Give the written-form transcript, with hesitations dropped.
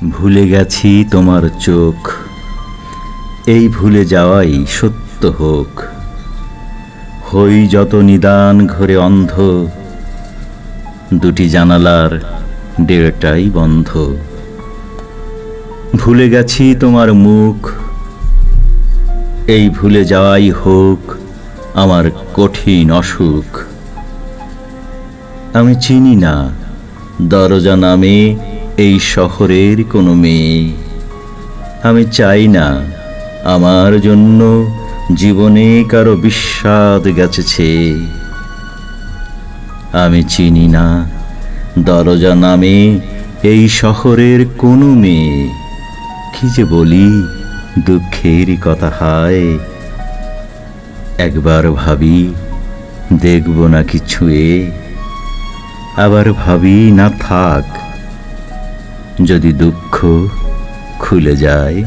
ভুলে গেছি তোমার চোখ, এই ভুলে যাওয়াই সত্য হোক। হই যত নিদান ঘরে অন্ধ, দুটি জানালার দেড়টাই বন্ধ। ভুলে গেছি তোমার মুখ, এই ভুলে যাওয়াই হোক আমার কঠিন অসুখ। আমি চিনি না দরজা নামে এই শহরের কোনো মেয়ে। আমি চাই না আমার জন্য জীবনে কারো বিস্বাদ গেছে। আমি চিনি না দরজা নামে এই শহরের কোনো মেয়ে। কি যে বলি দুঃখের কথা হায়, একবার ভাবি দেখব না কিছুয়ে, আবার ভাবি না থাক যদি দুঃখ খুলে যায়।